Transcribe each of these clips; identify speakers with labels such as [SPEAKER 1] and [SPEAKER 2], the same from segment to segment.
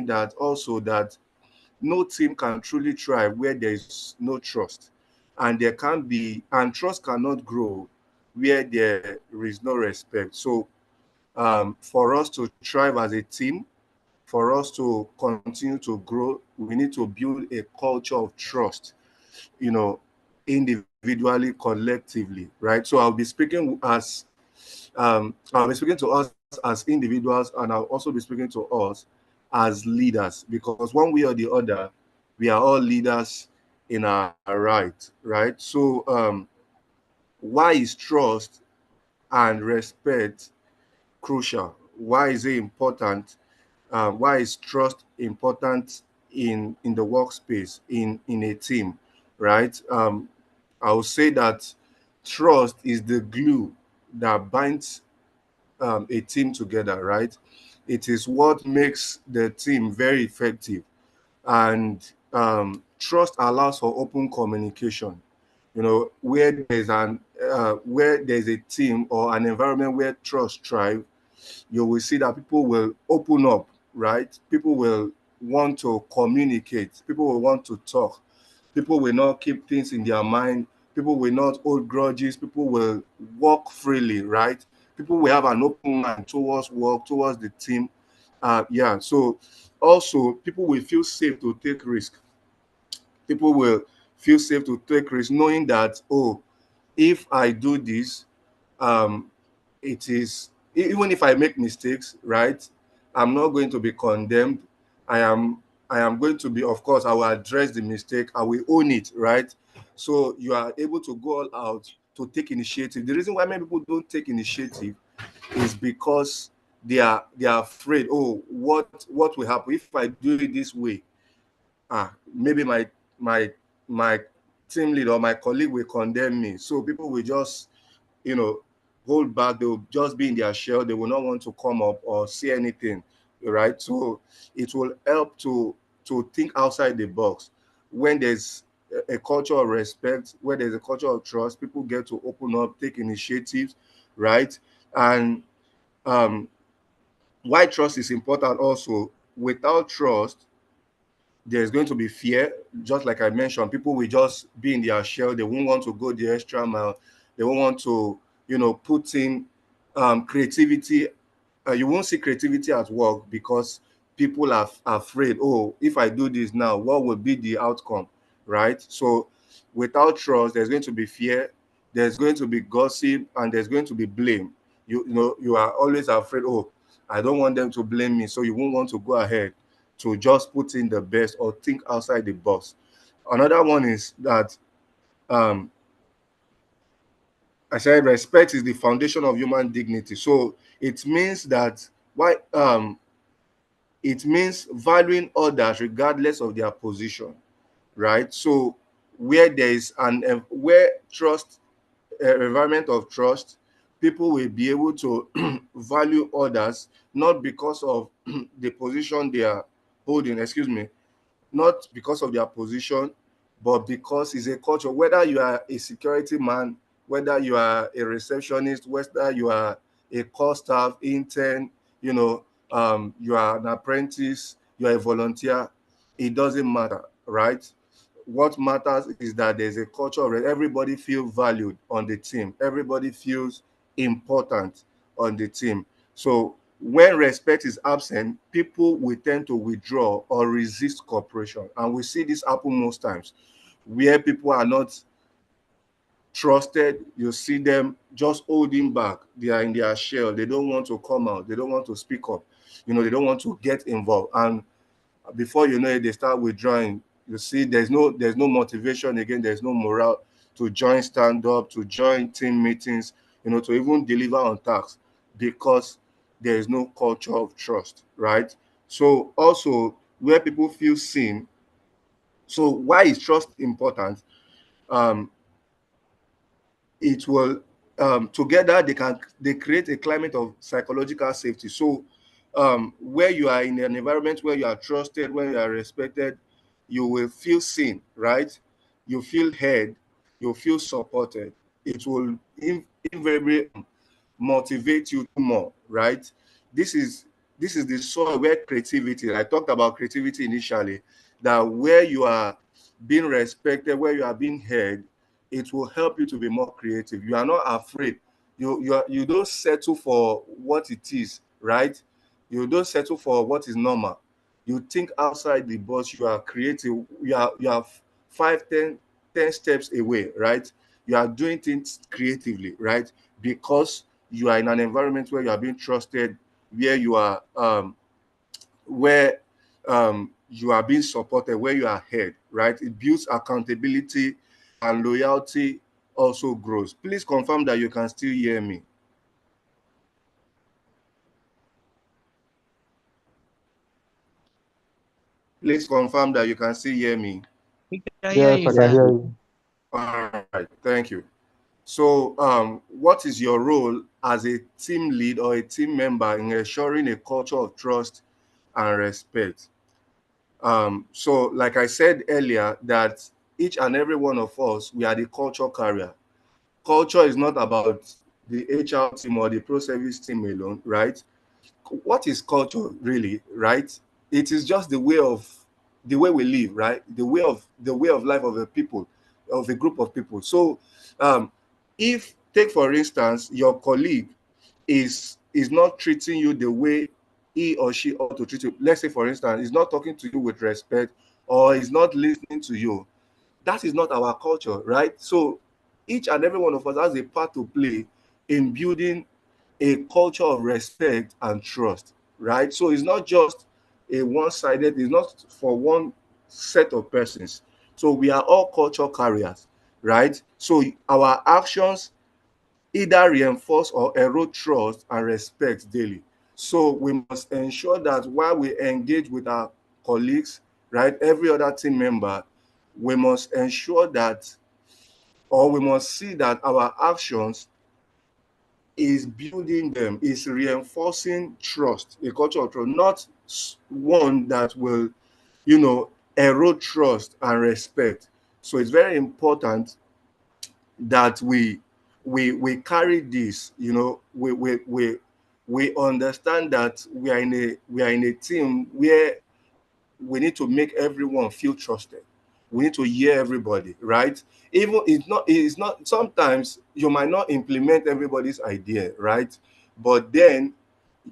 [SPEAKER 1] saying that also that no team can truly thrive where there is no trust, and trust cannot grow where there is no respect. So for us to thrive as a team, for us to continue to grow, we need to build a culture of trust, you know, individually, collectively, right? So I'll be speaking to us as individuals, and I'll also be speaking to us as leaders, because one way or the other, we are all leaders in our right? So why is trust and respect crucial? Why is it important? Why is trust important in the workspace, in a team, right? I would say that trust is the glue that binds a team together, right? It is what makes the team very effective, and trust allows for open communication. Where there's a team or an environment where trust thrive, you will see that people will open up, right? People will want to communicate. People will want to talk. People will not keep things in their mind. People will not hold grudges. People will walk freely, right? People will have an open mind towards work, towards the team. Yeah. So also, people will feel safe to take risk. People will feel safe to take risk, knowing that, oh, if I do this, um, it is even if I make mistakes, right? I'm not going to be condemned. I am I am going to be, of course, I will address the mistake. I will own it, right? So you are able to go all out to take initiative. The reason why many people don't take initiative is because they are afraid. Oh, what will happen if I do it this way? Maybe my my team lead or my colleague will condemn me. So people will just, you know, hold back. They will just be in their shell. They will not want to come up or say anything, right? So it will help to think outside the box. When there's a culture of respect, where there's a culture of trust, people get to open up, take initiatives, right? And um, why trust is important also. Without trust, there's going to be fear. Just like I mentioned, people will just be in their shell. They won't want to go the extra mile. They won't want to, put in creativity. You won't see creativity at work because people are afraid. Oh, if I do this now, what will be the outcome, right? So without trust, there's going to be fear. There's going to be gossip, and there's going to be blame. You are always afraid. Oh, I don't want them to blame me, so you won't want to go ahead to just put in the best or think outside the box. Another one is that um, I said respect is the foundation of human dignity. So it means that why it means valuing others regardless of their position, right? So where there is where trust, environment of trust, people will be able to value others not because of the position they are holding. Excuse me, not because of their position, but because it's a culture. Whether you are a security man, whether you are a receptionist, whether you are a core staff, intern, you are an apprentice, you are a volunteer, it doesn't matter, right? What matters is that there's a culture where everybody feels valued on the team, everybody feels important on the team. So when respect is absent, people will tend to withdraw or resist cooperation. And we see this happen most times where people are not trusted. You see them just holding back. They are in their shell. They don't want to come out. They don't want to speak up. They don't want to get involved. And before you know it, they start withdrawing. You see, there's no motivation again. There's no morale to join stand up, to join team meetings, to even deliver on tasks, because there is no culture of trust, right? So also where people feel seen. So why is trust important? Um, it will together they create a climate of psychological safety. So where you are in an environment where you are trusted, where you are respected, you will feel seen, right? You feel heard, you feel supported. It will invariably motivate you more, right? This is This is the soil where creativity, I talked about creativity initially, that where you are being respected, where you are being heard, it will help you to be more creative. You are not afraid. You don't settle for what it is, right? You don't settle for what is normal. You think outside the box. You are creative. You are 5, 10 steps away, right? You are doing things creatively, right? Because you are in an environment where you are being trusted, where you are where you are being supported, where you are heard, right? It builds accountability, and loyalty also grows. Please confirm that you can still hear me. Please confirm that you can still hear me.
[SPEAKER 2] We can hear
[SPEAKER 3] Yes,
[SPEAKER 2] you,
[SPEAKER 3] I can
[SPEAKER 2] sir.
[SPEAKER 3] hear you.
[SPEAKER 1] All right, thank you. So, what is your role as a team lead or a team member in ensuring a culture of trust and respect? So, like I said earlier, that each and every one of us, we are the culture carrier. Culture is not about the HR team or the pro service team alone, right? What is culture really, right? It is just the way we live, right? The way of life of a people, of a group of people. So, um, if take for instance your colleague is not treating you the way he or she ought to treat you. Let's say for instance, he's not talking to you with respect, or he's not listening to you. That is not our culture, right? So each and every one of us has a part to play in building a culture of respect and trust, right? So it's not just a one-sided, it's not for one set of persons. So we are all culture carriers, right? So our actions either reinforce or erode trust and respect daily. So we must ensure that while we engage with our colleagues, right, every other team member, we must ensure that, or we must see that our actions is building them, is reinforcing trust, a culture of trust, not one that will, erode trust and respect. So it's very important that we carry this. We understand that we are in a team where we need to make everyone feel trusted. We need to hear everybody, right? Even it's not sometimes you might not implement everybody's idea, right? But then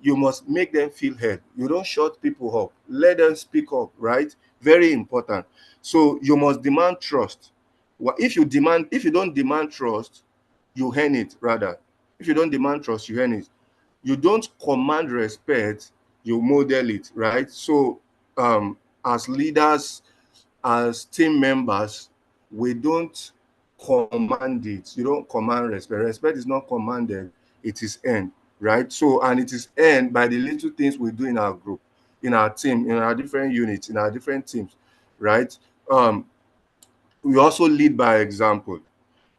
[SPEAKER 1] you must make them feel heard. You don't shut people up. Let them speak up, right? Very important. So you must demand trust. If you don't demand trust, you earn it rather. If you don't demand trust, you earn it. You don't command respect, you model it, right? So as leaders, as team members, we don't command it. You don't command respect. Respect is not commanded, it is earned, right? So, and it is earned by the little things we do in our group, in our team, in our different units, in our different teams, right? um we also lead by example.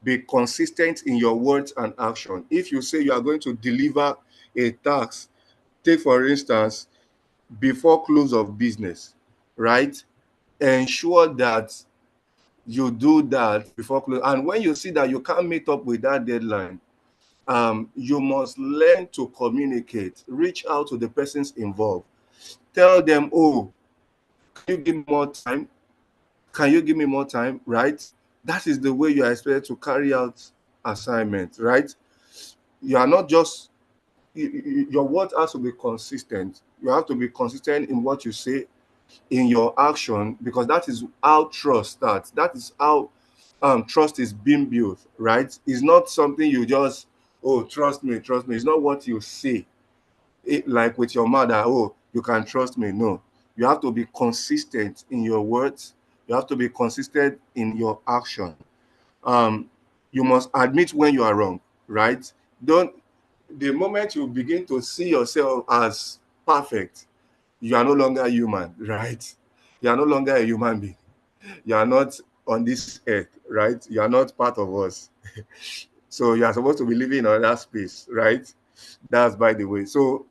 [SPEAKER 1] Be consistent in your words and action. If you say you are going to deliver a task, take for instance, before close of business, right? Ensure that you do that before close. And when you see that you can't meet up with that deadline, you must learn to communicate. Reach out to the persons involved. Tell them, oh, can you give me more time? Can you give me more time? Right? That is the way you are expected to carry out assignments, right? You are not just your word has to be consistent. You have to be consistent in what you say, in your action, because that is how trust starts. That is how trust is being built, right? It's not something you just, oh, trust me, trust me. It's not what you say, like with your mother, oh, you can trust me. No, you have to be consistent in your words. You have to be consistent in your action. um you must admit when you are wrong, right? Don't The moment you begin to see yourself as perfect, you are no longer human, right? You are no longer a human being. You are not on this earth, right? You are not part of us. So you are supposed to be living in another space, right? That's by the way. So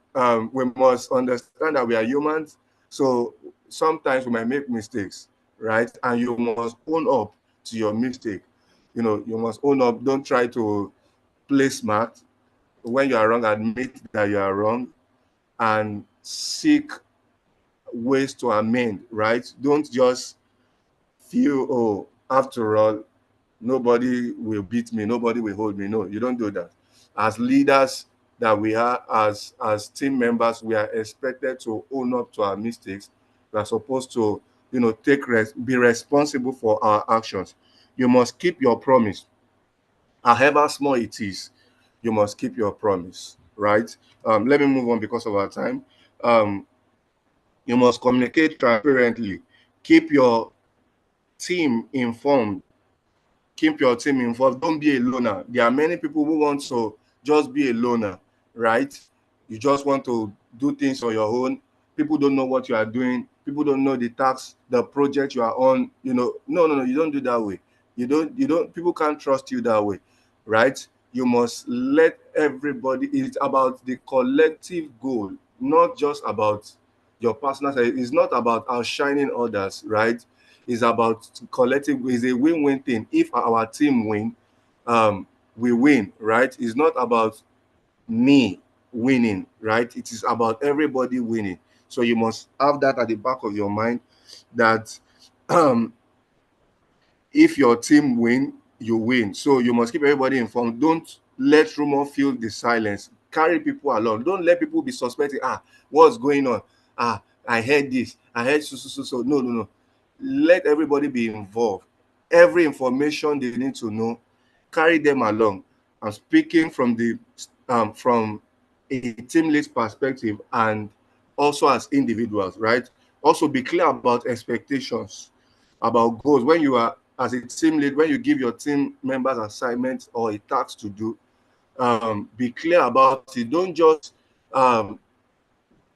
[SPEAKER 1] we must understand that we are humans. So sometimes we might make mistakes, right? And you must own up to your mistake. You must own up. Don't try to play smart. When you are wrong, admit that you are wrong, and seek ways to amend, right? Don't just feel, oh, after all, nobody will beat me, nobody will hold me. No, you don't do that. As leaders that we are, as team members, we are expected to own up to our mistakes. We are supposed to, be responsible for our actions. You must keep your promise, however small it is. You must keep your promise, right? Let me move on because of our time. um, you must communicate transparently. Keep your team informed. Keep your team involved. Don't be a loner. There are many people who want to just be a loner, right? You just want to do things on your own. People don't know what you are doing. People don't know the task, the project you are on. No. You don't do that way. You don't. People can't trust you that way, right? You must let everybody. It's about the collective goal, not just about your personal side. It's not about outshining others, right? It's about collective. It's a win-win thing. If our team win, we win, right? It's not about me winning, right? It is about everybody winning. So you must have that at the back of your mind, that um, if your team win, you win. So you must keep everybody informed. Don't let rumor fill the silence. Carry people along. Don't let people be suspecting, what's going on? I heard this. I heard so. No. Let everybody be involved. Every information they need to know, carry them along. I'm speaking from a team lead perspective, and also as individuals, right? Also be clear about expectations, about goals. When you are as a team lead, when you give your team members assignments or a task to do, be clear about it. Don't just um,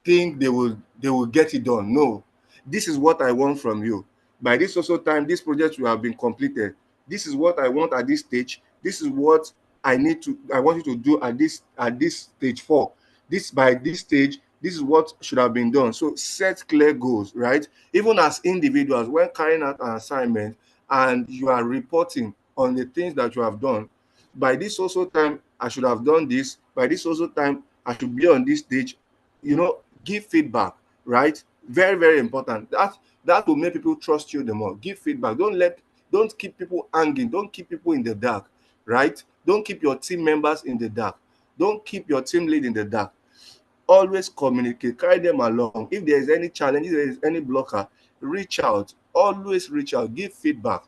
[SPEAKER 1] think they will get it done. No, this is what I want from you. By this also time, this project will have been completed. This is what I want at this stage. This is what I want you to do at this stage 4. This By this stage, this is what should have been done. So set clear goals, right? Even as individuals, when carrying out an assignment and you are reporting on the things that you have done, by this also time I should have done this. By this also time I should be on this stage. Give feedback, right? Very, very important. That will make people trust you the more. Give feedback. Don't keep people hanging. Don't keep people in the dark, right? Don't keep your team members in the dark. Don't keep your team lead in the dark. Always communicate, carry them along. If there is any challenge, if there is any blocker, reach out. Always reach out, give feedback.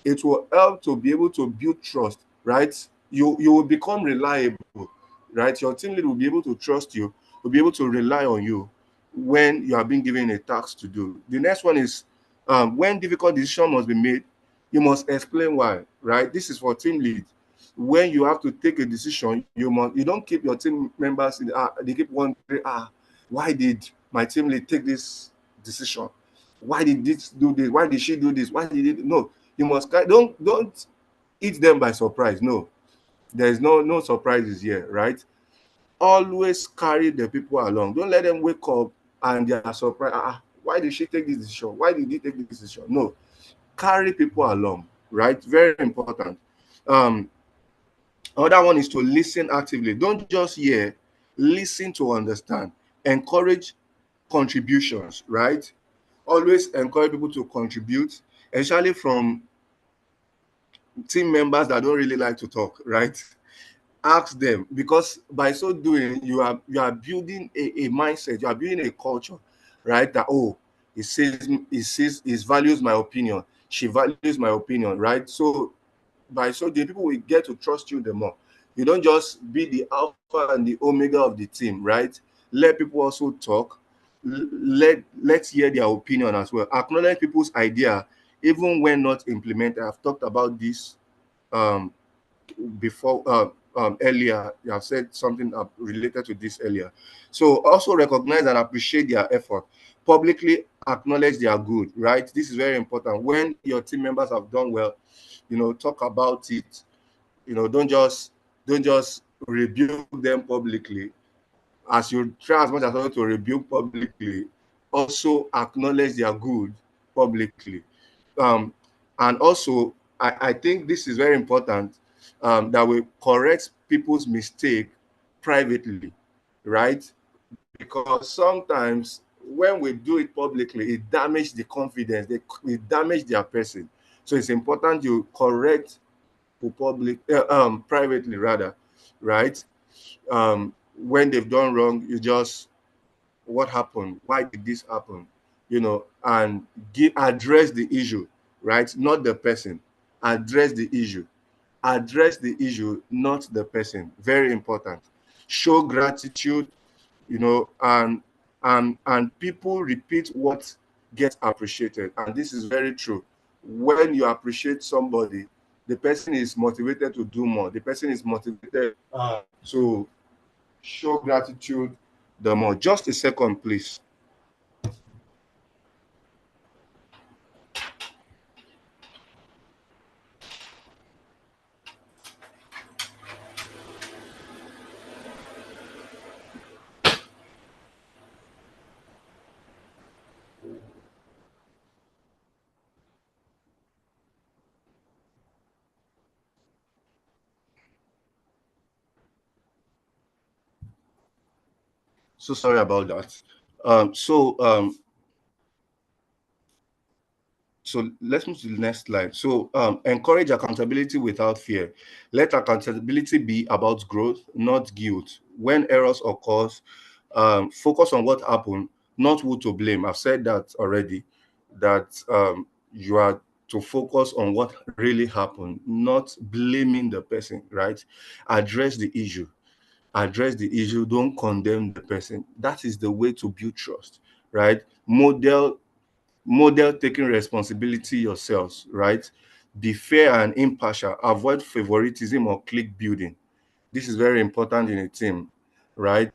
[SPEAKER 1] It will help to be able to build trust, right? You will become reliable, right? Your team lead will be able to trust you, will be able to rely on you when you are being given a task to do. The next one is, when difficult decision must be made, you must explain why, right? This is for team lead. When you have to take a decision, you don't keep your team members they keep wondering, why did my team lead take this decision? Why did this do this? Why did she do this? Why did it? No, you must don't eat them by surprise. No, there is no surprises here, right? Always carry the people along. Don't let them wake up and they are surprised. Why did she take this decision? Why did he take this decision? No, carry people along, right? Very important. um Another one is to listen actively. Don't just hear, listen to understand. Encourage contributions, right? Always encourage people to contribute, especially from team members that don't really like to talk, right? Ask them, because by so doing, you are building a mindset, you are building a culture, right? That, oh, he values my opinion, she values my opinion, right? So by so doing, people will get to trust you the more. You don't just be the alpha and the omega of the team, right? Let people also talk. Let's hear their opinion as well. Acknowledge people's idea even when not implemented. I've talked about this um, before earlier. You have said something related to this earlier. So also recognize and appreciate their effort. Publicly acknowledge their good, right? This is very important. When your team members have done well, talk about it. Don't just rebuke them publicly. As you try as much as possible to rebuke publicly, also acknowledge their good publicly. um and also, I think this is very important, that we correct people's mistake privately, right? because sometimes when we do it publicly, it damages the confidence, it damages their person. So it's important you correct to privately rather, right? When they've done wrong, you just, what happened? Why did this happen? And address the issue, right? Not the person. Address the issue. Address the issue, not the person. Very important. Show gratitude, and people repeat what gets appreciated. And this is very true. When you appreciate somebody, the person is motivated to do more. The person is motivated to show gratitude the more. Just a second, please. So sorry about that. Um, so um, so let's move to the next slide. So encourage accountability without fear. Let accountability be about growth, not guilt. When errors occur, focus on what happened, not who to blame. I've said that already, that you are to focus on what really happened, not blaming the person, right? Address the issue. Address the issue. Don't condemn the person. That is the way to build trust, right? Model taking responsibility yourselves, right? Be fair and impartial. Avoid favoritism or clique building. This is very important in a team, right?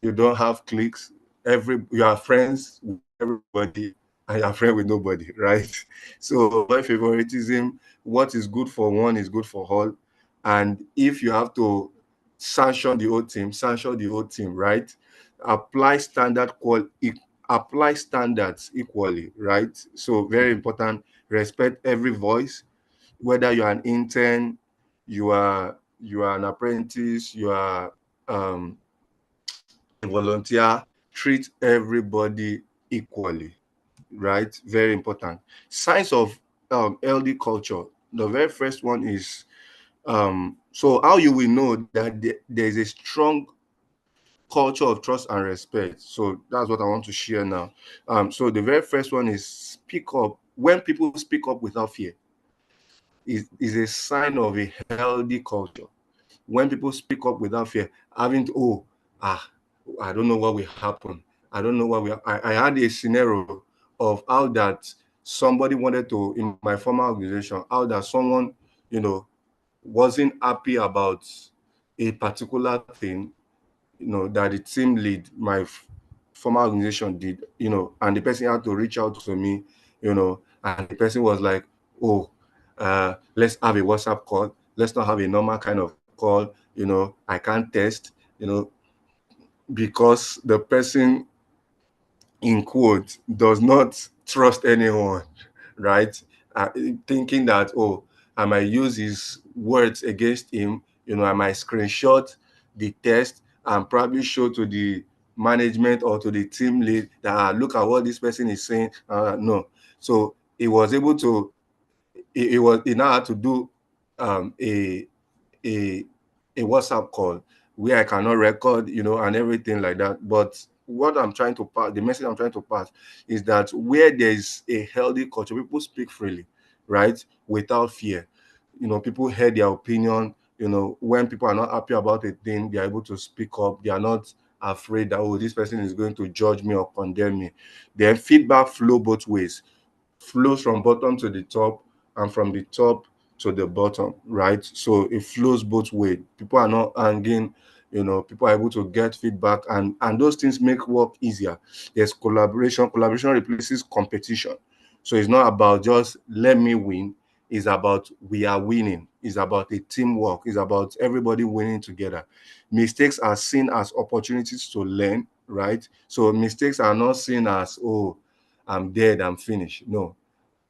[SPEAKER 1] You don't have cliques. You are friends with everybody and you are friends with nobody, right? So avoid favoritism. What is good for one is good for all. And if you have to sanction the whole team, right? Apply apply standards equally, right? So very important. Respect every voice, whether you're an intern, you are an apprentice, you are a volunteer. Treat everybody equally, right? Very important. Signs of LD culture. The very first one is so how you will know that there is a strong culture of trust and respect. So that's what I want to share now. So the very first one is speak up. When people speak up without fear, is a sign of a healthy culture. When people speak up without fear, having to, I don't know what will happen. I don't know what will. I had a scenario of how that somebody wanted to, in my former organization, how that someone, you know, wasn't happy about a particular thing, that the team lead, former organization did, and the person had to reach out to me, and the person was like, oh, let's have a WhatsApp call. Let's not have a normal kind of call. I can't test, because the person in quote does not trust anyone, right? uh, Thinking that, oh, I might use his words against him, I might screenshot the test and probably show to the management or to the team lead that, look at what this person is saying. No. So he was able to, he now had to do a a a WhatsApp call where I cannot record, and everything like that. But what I'm trying to pass, the message I'm trying to pass, is that where there is a healthy culture, people speak freely, right, without fear. People hear their opinion. When people are not happy about a thing, they are able to speak up. They are not afraid that, oh, this person is going to judge me or condemn me. Then feedback flow both ways, flows from bottom to the top and from the top to the bottom, right? So it flows both ways. People are not hanging, people are able to get feedback, and those things make work easier. There's collaboration. Collaboration replaces competition. So it's not about just let me win. It's about we are winning. It's about a teamwork. It's about everybody winning together. Mistakes are seen as opportunities to learn, right? So mistakes are not seen as, oh, I'm dead, I'm finished. No,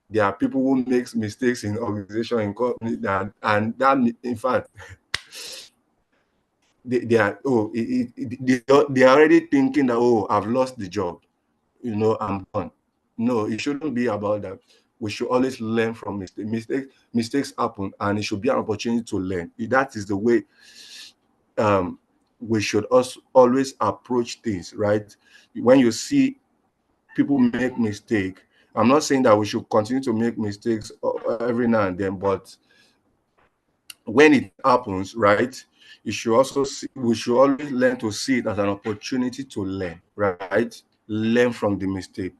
[SPEAKER 1] there are people who makes mistakes in organization, in company, and that, in fact, they are, oh, they are already thinking that, oh, I've lost the job, I'm done. No, it shouldn't be about that. We should always learn from mistakes. Mistakes happen, and it should be an opportunity to learn. That is the way um, we should also always approach things, right? When you see people make mistake, I'm not saying that we should continue to make mistakes every now and then, but when it happens, right, we should always learn to see it as an opportunity to learn, right? Learn from the mistake.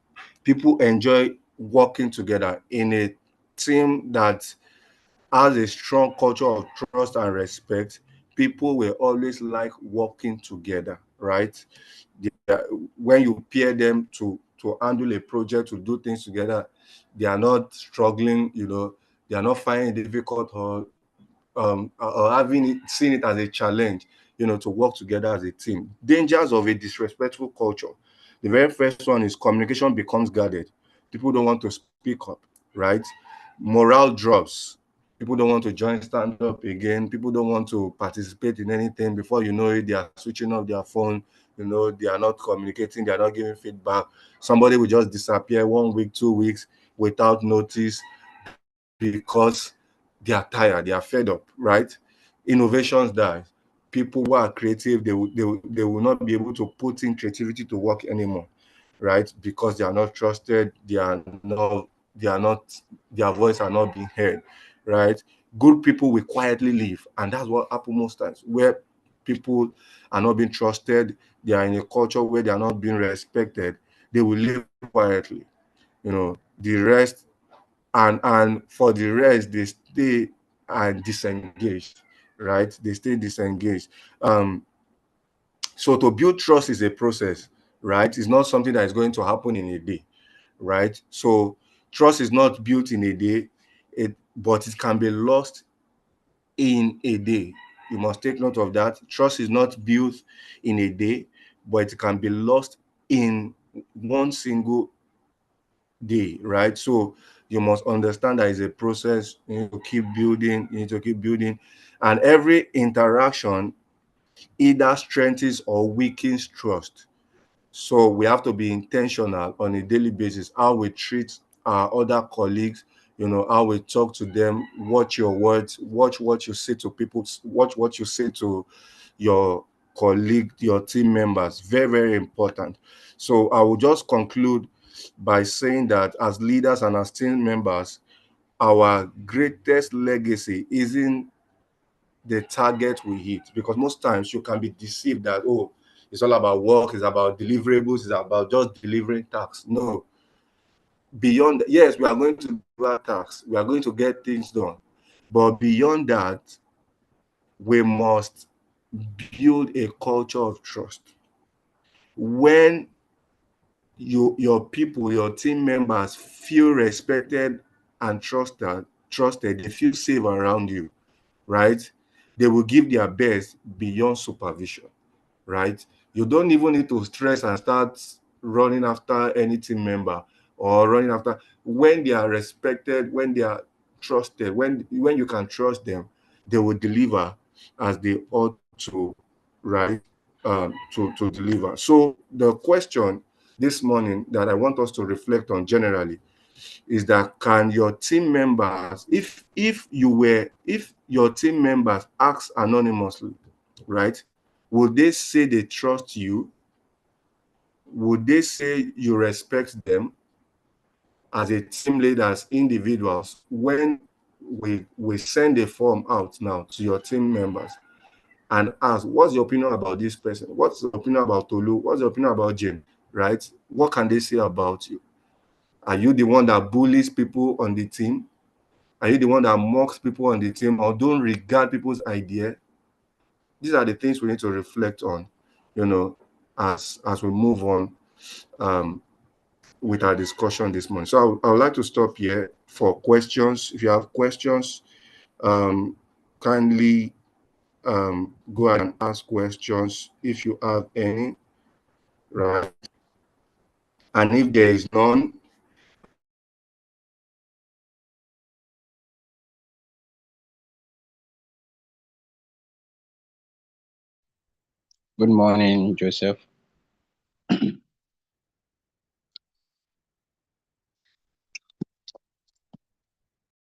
[SPEAKER 1] People enjoy working together in a team that has a strong culture of trust and respect. People will always like working together, right? When you pair them to handle a project, to do things together, they are not struggling, they are not finding it difficult, or having seen it as a challenge, to work together as a team. Dangers of a disrespectful culture. The very first one is communication becomes guarded. People don't want to speak up, right? Morale drops. People don't want to join stand up again. People don't want to participate in anything. Before you know it, they are switching off their phone. They are not communicating. They are not giving feedback. Somebody will just disappear 1 week, 2 weeks without notice because they are tired, they are fed up, right? Innovations die. People who are creative, they will not be able to put in creativity to work anymore, right? Because they are not trusted, they are not, their voice are not being heard, right? Good people will quietly leave, and that's what happens most times, where people are not being trusted, they are in a culture where they are not being respected, they will leave quietly. The rest, and for the rest, they stay and disengaged, right? They stay disengaged. So to build trust is a process, right? It's not something that is going to happen in a day, right? So trust is not built in a day, but it can be lost in a day. You must take note of that. Trust is not built in a day, but it can be lost in one single day, right? So you must understand that it's a process. You need to keep building, and every interaction either strengthens or weakens trust. So we have to be intentional on a daily basis, how we treat our other colleagues, how we talk to them, watch your words, watch what you say to people, watch what you say to your colleague, your team members. Very, very important. So I will just conclude by saying that as leaders and as team members, our greatest legacy isn't the target we hit, because most times you can be deceived that, oh, it's all about work, it's about deliverables, it's about just delivering tasks. No, beyond, yes, we are going to deliver tasks, we are going to get things done, but beyond that, we must build a culture of trust. When your people, your team members feel respected and trusted, they feel safe around you, right? They will give their best beyond supervision, right? You don't even need to stress and start running after any team member, or running after, when they are respected, when they are trusted, when you can trust them, they will deliver as they ought to, right? To deliver. So the question this morning that I want us to reflect on generally is that, can your team members, if your team members ask anonymously, right, would they say they trust you? Would they say you respect them as a team leader, as individuals? When we send a form out now to your team members and ask, what's your opinion about this person? What's your opinion about Tolu? What's your opinion about Jane? Right? What can they say about you? Are you the one that bullies people on the team? Are you the one that mocks people on the team, or don't regard people's idea? These are the things we need to reflect on, as we move on um, with our discussion this morning. So I would like to stop here for questions. If you have questions, um, kindly go ahead and ask questions if you have any, right? And if there is none,
[SPEAKER 2] Good morning, Joseph.